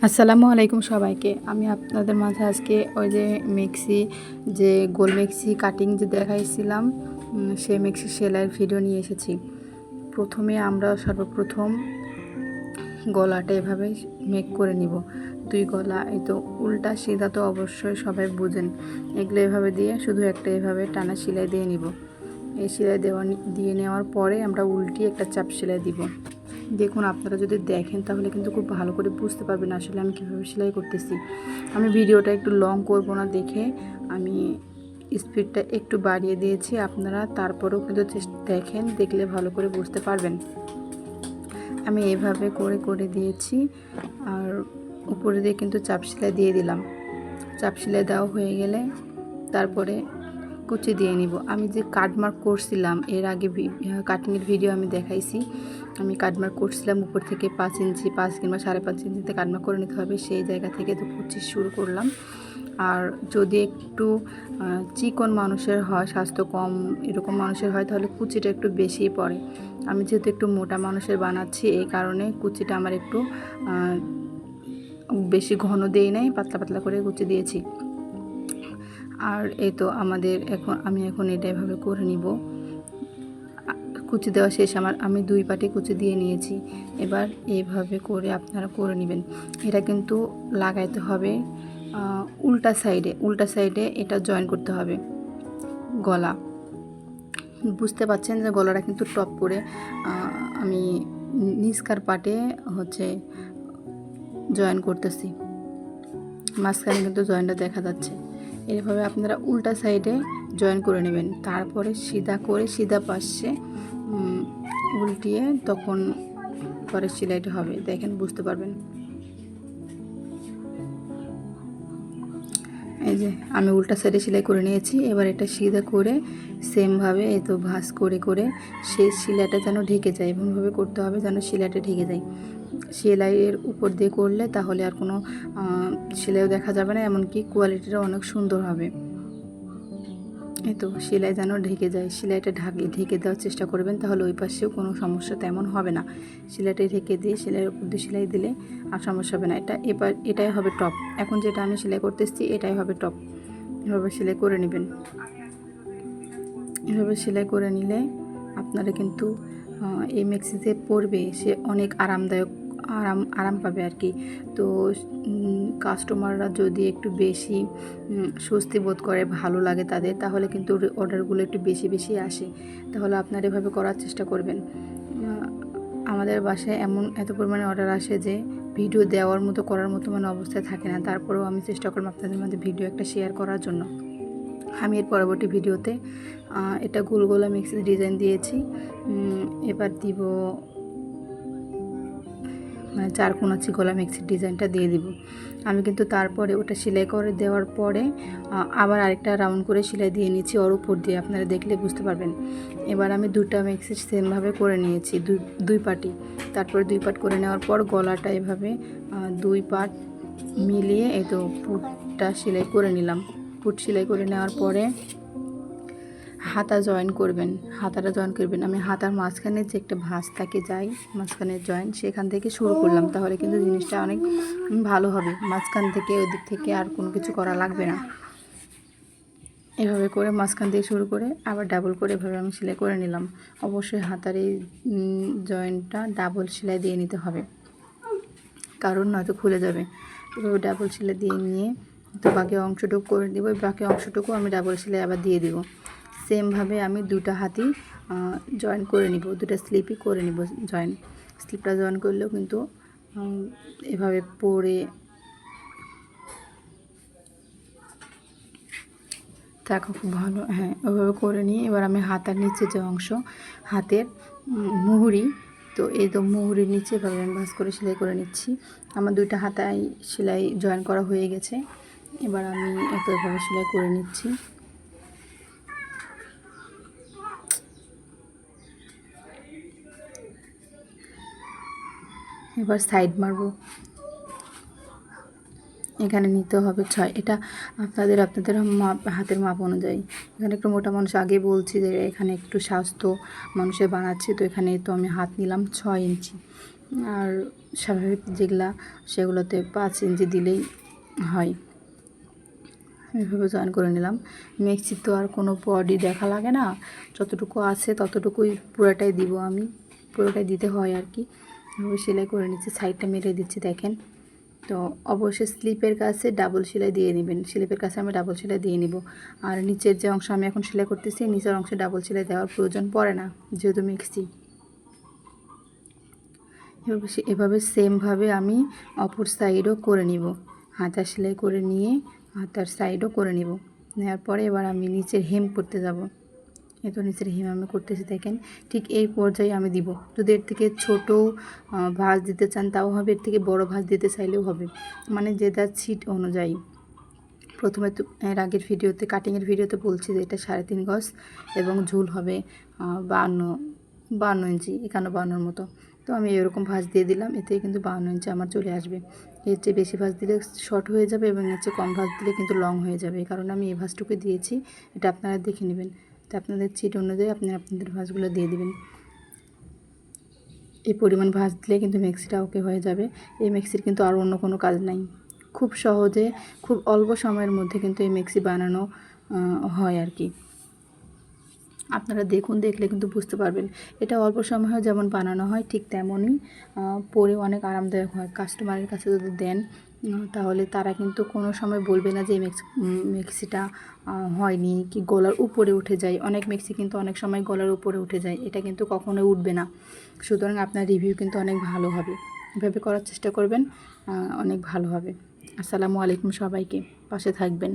আসসালামু আলাইকুম সবাইকে। আমি আপনাদের মাঝে আজকে ওই যে মেক্সি যে গোল মেক্সি কাটিং যে দেখাইছিলাম সেই মেক্সি সেলাইয়ের ভিডিও নিয়ে এসেছি। প্রথমে আমরা সর্বপ্রথম গলাটা এভাবে মেক করে নিব। দুই গলা এই তো উল্টা সিধা তো অবশ্যই সবাই বুঝেন। এগুলো এভাবে দিয়ে শুধু একটা এভাবে টানা সেলাই দিয়ে নিব। এই সেলাই দিয়ে নেওয়ার পরে আমরা উল্টিয়ে একটা চাপ সেলাই দিব। দেখুন আপনারা যদি দেখেন তাহলে কিন্তু খুব ভালো করে বুঝতে পারবেন আসলে আমি কীভাবে সেলাই করতেছি। আমি ভিডিওটা একটু লং করব না দেখে আমি স্পিডটা একটু বাড়িয়ে দিয়েছি। আপনারা তারপরেও কিন্তু দেখেন, দেখলে ভালো করে বুঝতে পারবেন। আমি এভাবে করে করে দিয়েছি আর উপরে দিয়ে কিন্তু চাপ সেলাই দিয়ে দিলাম। চাপ সেলাই দেওয়া হয়ে গেলে তারপরে কুচি দিয়ে নিব। আমি যে কাটমার্ক করছিলাম এর আগে কাটিংয়ের ভিডিও আমি দেখাইছি। আমি কাটমার্ক করছিলাম উপর থেকে 5 ইঞ্চি 5 কিংবা 5.5 ইঞ্চিতে কাটমার্ক করে নিতে হবে, সেই জায়গা থেকে তো কুচি শুরু করলাম। আর যদি একটু চিকন মানুষের হয়, স্বাস্থ্য কম এরকম মানুষের হয় তাহলে কুচিটা একটু বেশিই পড়ে। আমি যেহেতু একটু মোটা মানুষের বানাচ্ছি এই কারণে কুচিটা আমার একটু বেশি ঘন দেই নাই, পাতলা পাতলা করে কুচি দিয়েছি। আর এই তো আমি এখন এটা এভাবে করে নিব। কুচি দেওয়া শেষ আমি 2 পাটি কুচি দিয়ে নিয়েছি। এবার এইভাবে করে আপনারা করে নেবেন। এটা কিন্তু লাগাইতে হবে উল্টা সাইডে এটা জয়েন করতে হবে গলা। বুঝতে পারছেন যে গলাটা কিন্তু টপ করে আমি নিচকার পাটে জয়েন করতেছি। মাঝখানে কিন্তু জয়েনটা দেখা যাচ্ছে। এইভাবে আপনারা উল্টা সাইডে জয়েন করে নেবেন। তারপরে সিধা পাশে উল্টিয়ে তখন পরে সেলাইটা হবে। দেখেন বুঝতে পারবেন। এই যে আমি উল্টা সাইডে সেলাই করে নিয়েছি। এবার এটা সিধা করে সেমভাবে এই তো ভাঁজ করে করে সেই সেলাইটা যেন ঢেকে যায়, এমনভাবে করতে হবে যেন সেলাইটা ঢেকে যায়। সেলাইয়ের উপর দিয়ে করলে তাহলে আর কোনো সেলাইও দেখা যাবে না, এমনকি কোয়ালিটিটা অনেক সুন্দর হবে। এই তো সেলাই যেন ঢেকে যায়, সেলাইটা ঢেকে দেওয়ার চেষ্টা করবেন, তাহলে ওই পাশেও কোনো সমস্যা তেমন হবে না। সেলাইটা ঢেকে দিয়ে সেলাইয়ের উপর দিয়ে সেলাই দিলে আর সমস্যা হবে না। এটাই হবে টপ। এখন যেটা আমি সেলাই করতেছি এটাই হবে টপ। এভাবে সেলাই করে নেবেন। এভাবে সেলাই করে নিলে আপনারা কিন্তু এই মেক্সি যে পরবে সে অনেক আরাম পাবে আর কি। তো কাস্টমাররা যদি একটু বেশি স্বস্তি বোধ করে, ভালো লাগে তাদের, তাহলে কিন্তু অর্ডারগুলো একটু বেশি বেশি আসে। তাহলে আপনারা এভাবে করার চেষ্টা করবেন। আমাদের বাসায় এত পরিমাণে অর্ডার আসে যে ভিডিও দেওয়ার মতো করার মতো অবস্থায় থাকে না। তারপরেও আমি চেষ্টা করব আপনাদের মধ্যে ভিডিও একটা শেয়ার করার জন্য। আমি এর পরবর্তী ভিডিওতে এটা গোল গোলা মিক্সের ডিজাইন দিয়েছি। এবার দিব 4 কোনাচি গলা মিক্সের ডিজাইনটা দিয়ে দিব। আমি কিন্তু তারপরে ওটা সেলাই করে দেওয়ার পরে আবার আরেকটা রাউন্ড করে সেলাই দিয়ে নিয়েছি ওর উপর দিয়ে, আপনারা দেখলে বুঝতে পারবেন। এবার আমি 2টা মিক্সের সেমভাবে করে নিয়েছি, দুই পাটি। তারপরে 2 পাট করে নেওয়ার পর গলাটা এভাবে 2 পাট মিলিয়ে এই তো পুটটা সেলাই করে নিলাম। পুট সেলাই করে নেওয়ার পরে হাতাটা জয়েন করবেন। আমি হাতার মাঝখানে যে একটা ভাঁজ থাকে মাঝখানের জয়েন, সেখান থেকে শুরু করলাম, তাহলে কিন্তু জিনিসটা অনেক ভালো হবে। মাঝখান থেকে ওই দিক থেকে আর কোনো কিছু করা লাগবে না। এভাবে করে মাঝখান থেকে শুরু করে আবার ডাবল করে এভাবে আমি সেলাই করে নিলাম। অবশ্যই হাতার এই জয়েন্টটা ডাবল সেলাই দিয়ে নিতে হবে, কারণ নয়তো খুলে যাবে। এভাবে ডাবল সেলাই দিয়ে নিয়ে তো বাকি অংশটুকু করে দেবো। বাকি অংশটুকু আমি ডাবল সেলাই আবার দিয়ে দিব। সেমভাবে আমি 2টা হাতই জয়েন করে নিব, 2টা স্লিপই করে নিব জয়েন। স্লিপটা জয়েন করলেও কিন্তু এভাবে পরে থাকা খুব ভালো। হ্যাঁ, ওইভাবে করে নিয়ে এবার আমি হাতার নিচে যে অংশ হাতের মুহুরি, তো এই তো মুহুরির নিচে এভাবে আমি ভাঁজ করে সেলাই করে নিচ্ছি। আমার 2টা হাতায় সেলাই জয়েন করা হয়ে গেছে। এবার আমি এভাবে সেলাই করে নিচ্ছি। এবার সাইড মারব। এখানে নিতে হবে 6। এটা আপনাদের হাতের মাপ অনুযায়ী। এখানে একটু মোটা মানুষ, আগে বলছি যে এখানে একটু স্বাস্থ্য মানুষের বানাচ্ছি, তো এখানে তো আমি হাত নিলাম 6 ইঞ্চি। আর স্বাভাবিক যেগুলা সেগুলোতে 5 ইঞ্চি দিলেই হয়। এভাবে জয়েন করে নিলাম। মেক্সির তো আর কোনো বডি দেখা লাগে না, যতটুকু আছে ততটুকুই পুরোটাই দিব আমি, পুরোটাই দিতে হয় আর কি। এভাবে সেলাই করে নিচ্ছি, সাইডটা মেরে দিচ্ছি দেখেন। তো অবশ্যই স্লিপের কাছে ডাবল সেলাই দিয়ে নেবেন, স্লিপের কাছে আমি ডাবল সেলাই দিয়ে নিব। আর নিচের যে অংশ আমি এখন সেলাই করতেছি, নিচের অংশে ডাবল সেলাই দেওয়ার প্রয়োজন পড়ে না যেহেতু মেক্সি। এভাবে সেমভাবে আমি অপর সাইডও করে নিব, হাতা সেলাই করে নিয়ে হাতার সাইডও করে নিব। নেওয়ার পরে এবার আমি নিচের হেম করতে যাব। এই তো নিচের হেম আমি করতেছি দেখেন, ঠিক এই পর্যায়ে আমি দিব। যদি এর থেকে ছোটো ভাঁজ দিতে চান তাও হবে, এর থেকে বড় ভাঁজ দিতে চাইলেও হবে, মানে যে যার ছিট অনুযায়ী। প্রথমে তো এর আগের ভিডিওতে কাটিংয়ের ভিডিওতে বলছি যে এটা 3.5 গজ এবং ঝুল হবে 52 ইঞ্চি, 51-52 মতো। তো আমি এরকম ভাঁজ দিয়ে দিলাম, এতে কিন্তু 52 ইঞ্চি আমার চলে আসবে। এর চেয়ে বেশি ভাঁজ দিলে শর্ট হয়ে যাবে এবং এর চেয়ে কম ভাঁজ দিলে কিন্তু লং হয়ে যাবে, এই কারণে আমি এই ভাঁজটুকু দিয়েছি। এটা আপনারা দেখে নেবেন, তো আপনাদের ছিট অনুযায়ী আপনারা আপনাদের ভাঁজগুলো দিয়ে দিবেন। এই পরিমাণ ভাঁজ দিলে কিন্তু মেক্সিটা ওকে হয়ে যাবে। এই মেক্সির কিন্তু আর অন্য কোনো কাজ নাই, খুব সহজে খুব অল্প সময়ের মধ্যে কিন্তু এই মেক্সি বানানো হয় আর কি। আপনারা দেখুন, দেখলে কিন্তু বুঝতে পারবেন। এটা অল্প সময়ে যেমন বানানো হয় ঠিক তেমনই পরে অনেক আরামদায়ক হয়। কাস্টমারের কাছে যদি দেন তাহলে তারা কিন্তু কোনো সময় বলবে না যে মেক্সিটা হয়নি কি গলার উপরে উঠে যায়। অনেক মেক্সি কিন্তু অনেক সময় গলার উপরে উঠে যায়, এটা কিন্তু কখনোই উঠবে না। সুতরাং আপনার রিভিউ কিন্তু অনেক ভালো হবে, এভাবে করার চেষ্টা করবেন, অনেক ভালো হবে। আসসালামু আলাইকুম, সবাইকে পাশে থাকবেন।